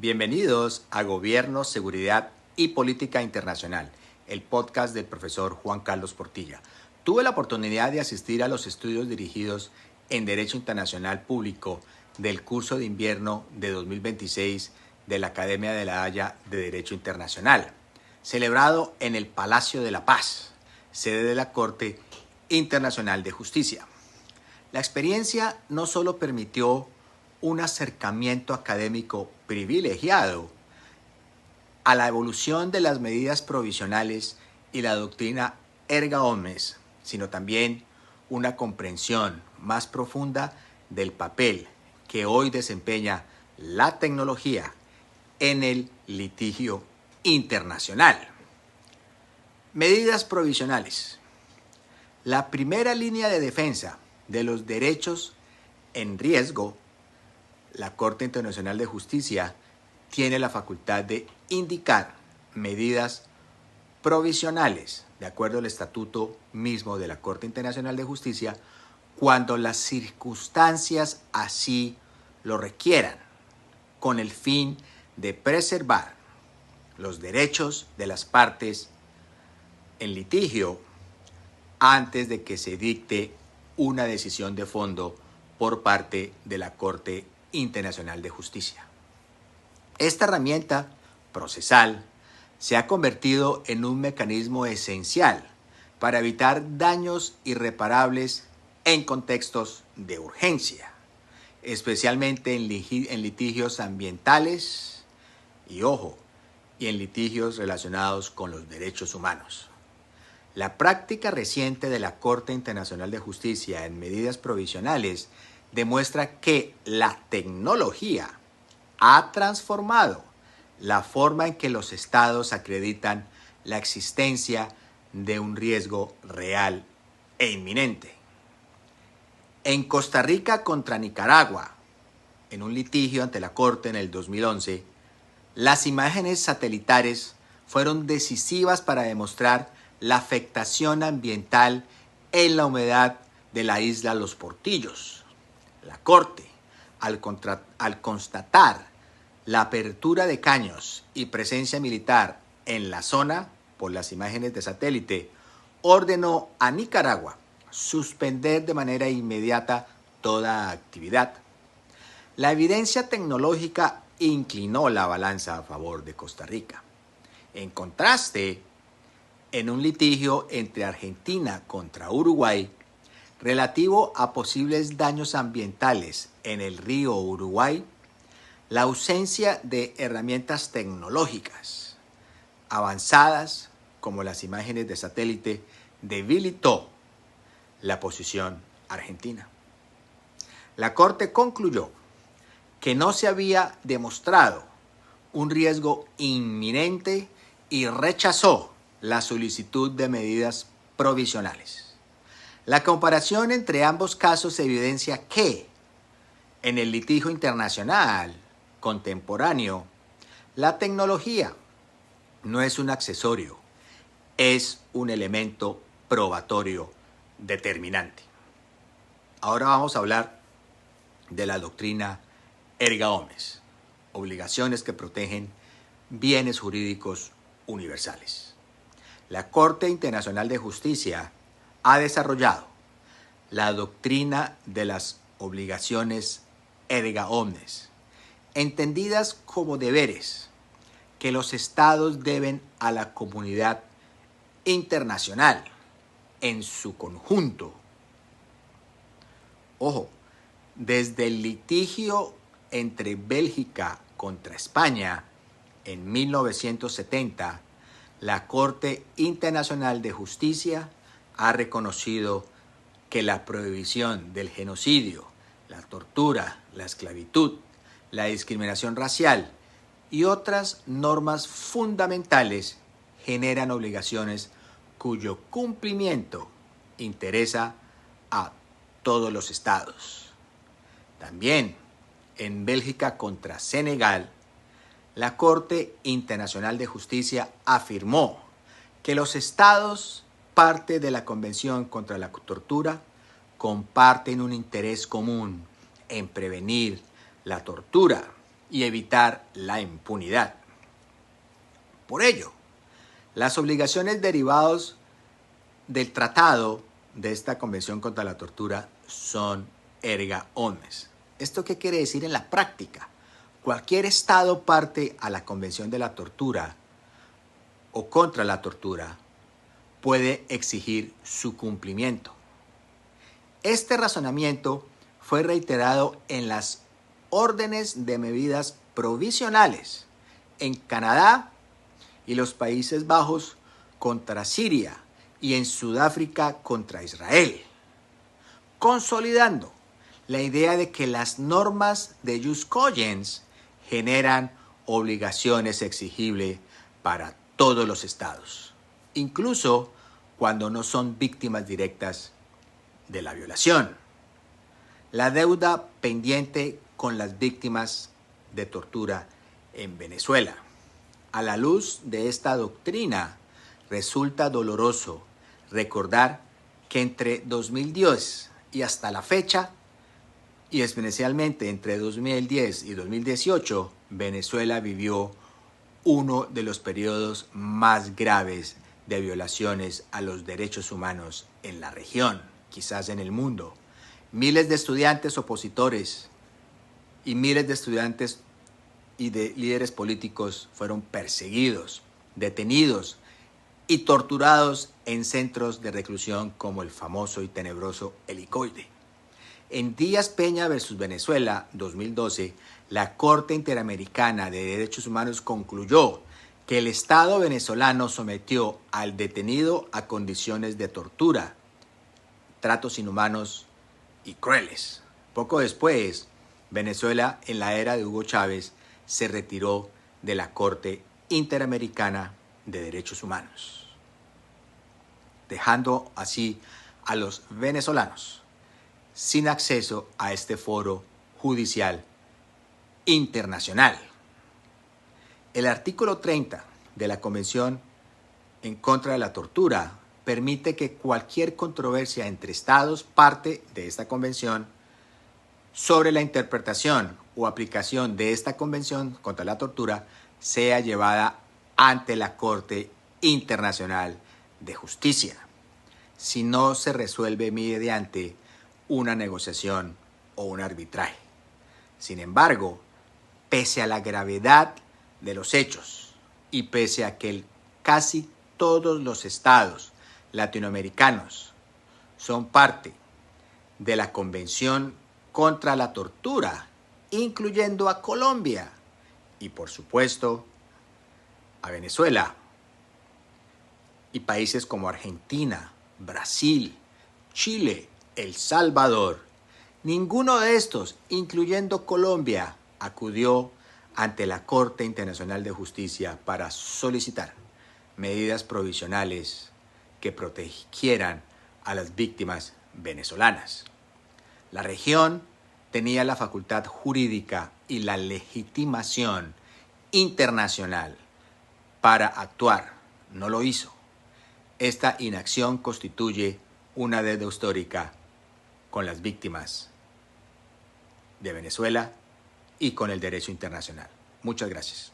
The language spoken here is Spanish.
Bienvenidos a Gobierno, Seguridad y Política Internacional, el podcast del profesor Juan Carlos Portilla. Tuve la oportunidad de asistir a los estudios dirigidos en Derecho Internacional Público del curso de invierno de 2026 de la Academia de la Haya de Derecho Internacional, celebrado en el Palacio de la Paz, sede de la Corte Internacional de Justicia. La experiencia no solo permitió un acercamiento académico privilegiado a la evolución de las medidas provisionales y la doctrina erga omnes, sino también una comprensión más profunda del papel que hoy desempeña la tecnología en el litigio internacional. Medidas provisionales. La primera línea de defensa de los derechos en riesgo, la Corte Internacional de Justicia tiene la facultad de indicar medidas provisionales, de acuerdo al estatuto mismo de la Corte Internacional de Justicia, cuando las circunstancias así lo requieran, con el fin de preservar los derechos de las partes en litigio antes de que se dicte una decisión de fondo por parte de la Corte Internacional de Justicia. Esta herramienta procesal se ha convertido en un mecanismo esencial para evitar daños irreparables en contextos de urgencia, especialmente en litigios ambientales y en litigios relacionados con los derechos humanos. La práctica reciente de la Corte Internacional de Justicia en medidas provisionales demuestra que la tecnología ha transformado la forma en que los estados acreditan la existencia de un riesgo real e inminente. En Costa Rica contra Nicaragua, en un litigio ante la Corte en el 2011, las imágenes satelitales fueron decisivas para demostrar la afectación ambiental en la humedad de la isla Los Portillos. La Corte, al constatar la apertura de caños y presencia militar en la zona por las imágenes de satélite, ordenó a Nicaragua suspender de manera inmediata toda actividad. La evidencia tecnológica inclinó la balanza a favor de Costa Rica. En contraste, en un litigio entre Argentina contra Uruguay, relativo a posibles daños ambientales en el río Uruguay, la ausencia de herramientas tecnológicas avanzadas, como las imágenes de satélite, debilitó la posición argentina. La Corte concluyó que no se había demostrado un riesgo inminente y rechazó la solicitud de medidas provisionales. La comparación entre ambos casos evidencia que, en el litigio internacional contemporáneo, la tecnología no es un accesorio, es un elemento probatorio determinante. Ahora vamos a hablar de la doctrina erga omnes, obligaciones que protegen bienes jurídicos universales. La Corte Internacional de Justicia ha desarrollado la doctrina de las obligaciones erga omnes, entendidas como deberes que los estados deben a la comunidad internacional en su conjunto. Desde el litigio entre Bélgica contra España en 1970, la Corte Internacional de Justicia ha reconocido que la prohibición del genocidio, la tortura, la esclavitud, la discriminación racial y otras normas fundamentales generan obligaciones cuyo cumplimiento interesa a todos los estados. También en Bélgica contra Senegal, la Corte Internacional de Justicia afirmó que los estados parte de la Convención contra la Tortura comparten un interés común en prevenir la tortura y evitar la impunidad. Por ello, las obligaciones derivadas del tratado de esta Convención contra la Tortura son erga omnes. ¿Esto qué quiere decir en la práctica? Cualquier Estado parte a la Convención de la Tortura o contra la tortura puede exigir su cumplimiento. Este razonamiento fue reiterado en las órdenes de medidas provisionales en Canadá y los Países Bajos contra Siria y en Sudáfrica contra Israel, consolidando la idea de que las normas de jus cogens generan obligaciones exigibles para todos los estados, incluso cuando no son víctimas directas de la violación. La deuda pendiente con las víctimas de tortura en Venezuela. A la luz de esta doctrina, resulta doloroso recordar que entre 2010 y hasta la fecha, y especialmente entre 2010 y 2018, Venezuela vivió uno de los periodos más graves de violaciones a los derechos humanos en la región, quizás en el mundo. Miles de estudiantes opositores y miles de estudiantes y de líderes políticos fueron perseguidos, detenidos y torturados en centros de reclusión como el famoso y tenebroso Helicoide. En Díaz Peña versus Venezuela 2012, la Corte Interamericana de Derechos Humanos concluyó que el Estado venezolano sometió al detenido a condiciones de tortura, tratos inhumanos y crueles. Poco después, Venezuela, en la era de Hugo Chávez, se retiró de la Corte Interamericana de Derechos Humanos, dejando así a los venezolanos sin acceso a este foro judicial internacional. El artículo 30 de la Convención en contra de la tortura permite que cualquier controversia entre estados parte de esta convención sobre la interpretación o aplicación de esta convención contra la tortura sea llevada ante la Corte Internacional de Justicia, si no se resuelve mediante una negociación o un arbitraje. Sin embargo, pese a la gravedad de los hechos y pese a que casi todos los estados latinoamericanos son parte de la Convención contra la Tortura, incluyendo a Colombia y, por supuesto, a Venezuela y países como Argentina, Brasil, Chile, El Salvador, ninguno de estos, incluyendo Colombia, acudió ante la Corte Internacional de Justicia para solicitar medidas provisionales que protegieran a las víctimas venezolanas. La región tenía la facultad jurídica y la legitimación internacional para actuar. No lo hizo. Esta inacción constituye una deuda histórica con las víctimas de Venezuela y con el derecho internacional. Muchas gracias.